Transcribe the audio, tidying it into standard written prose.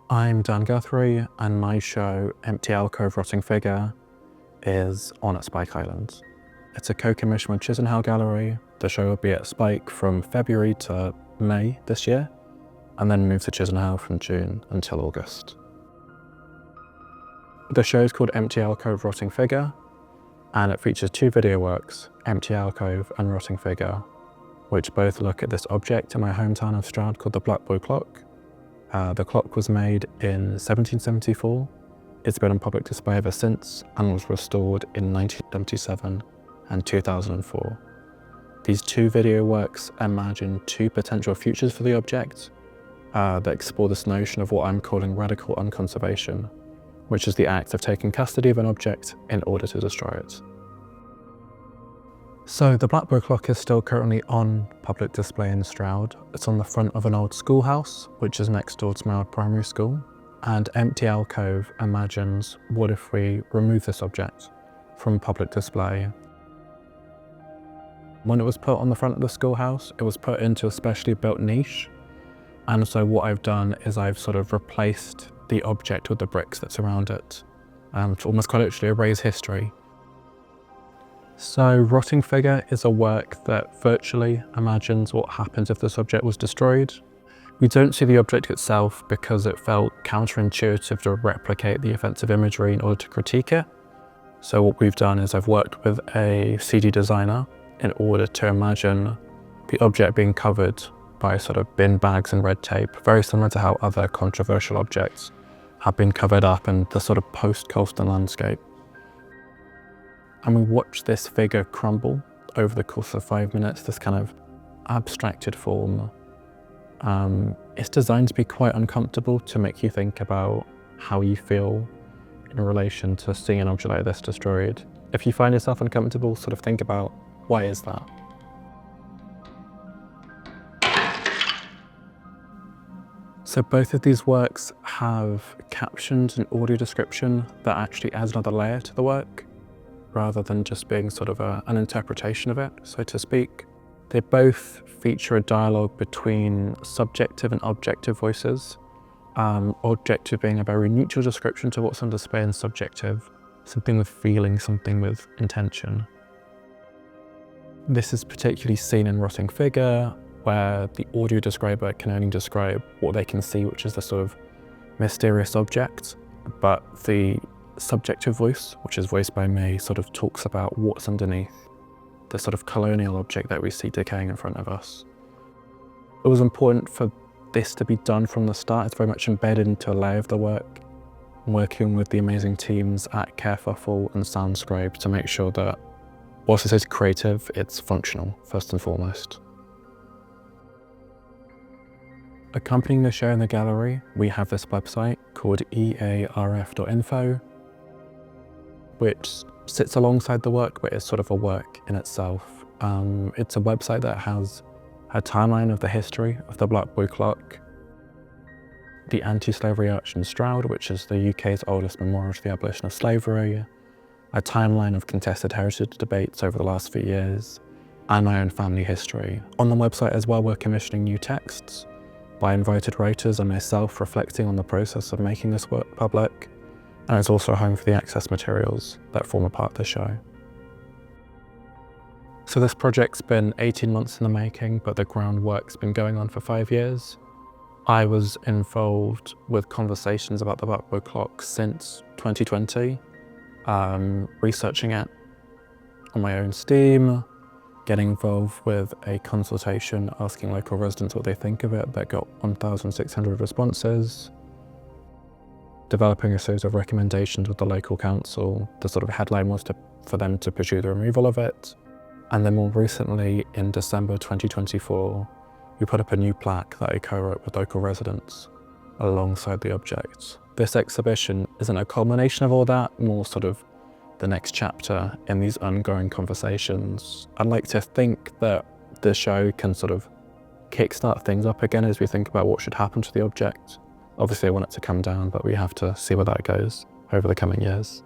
I'm Dan Guthrie, and my show, Empty Alcove, Rotting Figure, is on at Spike Island. It's a co-commission with Chisenhall Gallery. The show will be at Spike from February to May this year, and then move to Chisenhall from June until August. The show is called Empty Alcove, Rotting Figure, and it features two video works, Empty Alcove and Rotting Figure, which both look at this object in my hometown of Stroud called the Blackboy Clock. The clock was made in 1774. It's been on public display ever since and was restored in 1977 and 2004. These two video works imagine two potential futures for the object that explore this notion of what I'm calling radical unconservation, which is the act of taking custody of an object in order to destroy it. So the Blackboy Clock is still currently on public display in Stroud. It's on the front of an old schoolhouse, which is next door to my old primary school. And Empty Alcove imagines, what if we remove this object from public display? When it was put on the front of the schoolhouse, it was put into a specially built niche. And so what I've done is I've sort of replaced the object with the bricks that surround it, to almost quite literally erase history. So Rotting Figure is a work that virtually imagines what happens if this object was destroyed. We don't see the object itself because it felt counterintuitive to replicate the offensive imagery in order to critique it. So what we've done is I've worked with a CD designer in order to imagine the object being covered by sort of bin bags and red tape, very similar to how other controversial objects have been covered up in the sort of post-Colston landscape. And we watch this figure crumble over the course of 5 minutes, this kind of abstracted form. It's designed to be quite uncomfortable, to make you think about how you feel in relation to seeing an object like this destroyed. If you find yourself uncomfortable, sort of think about, why is that? So both of these works have captions and audio description that actually adds another layer to the work, rather than just being sort of an interpretation of it, so to speak. They both feature a dialogue between subjective and objective voices. Objective being a very neutral description to what's on display, and subjective, something with feeling, something with intention. This is particularly seen in Rotting Figure, where the audio describer can only describe what they can see, which is the sort of mysterious object, but the subjective voice, which is voiced by me, sort of talks about what's underneath the sort of colonial object that we see decaying in front of us. It was important for this to be done from the start. It's very much embedded into a layer of the work. I'm working with the amazing teams at Careful and Soundscribe to make sure that whilst it is creative, it's functional, first and foremost. Accompanying the show in the gallery, we have this website called earf.info, which sits alongside the work, but is sort of a work in itself. It's a website that has a timeline of the history of the Blackboy Clock, the anti-slavery arch in Stroud, which is the UK's oldest memorial to the abolition of slavery, a timeline of contested heritage debates over the last few years, and my own family history. On the website as well, we're commissioning new texts by invited writers and myself, reflecting on the process of making this work public. And it's also a home for the access materials that form a part of the show. So this project's been 18 months in the making, but the groundwork's been going on for 5 years. I was involved with conversations about the Blackboy Clock since 2020, researching it on my own steam, getting involved with a consultation asking local residents what they think of it that got 1,600 responses, developing a series of recommendations with the local council. The sort of headline was for them to pursue the removal of it. And then more recently, in December 2024, we put up a new plaque that I co-wrote with local residents alongside the object. This exhibition isn't a culmination of all that, more sort of the next chapter in these ongoing conversations. I'd like to think that the show can sort of kickstart things up again as we think about what should happen to the object. Obviously I want it to come down, but we have to see where that goes over the coming years.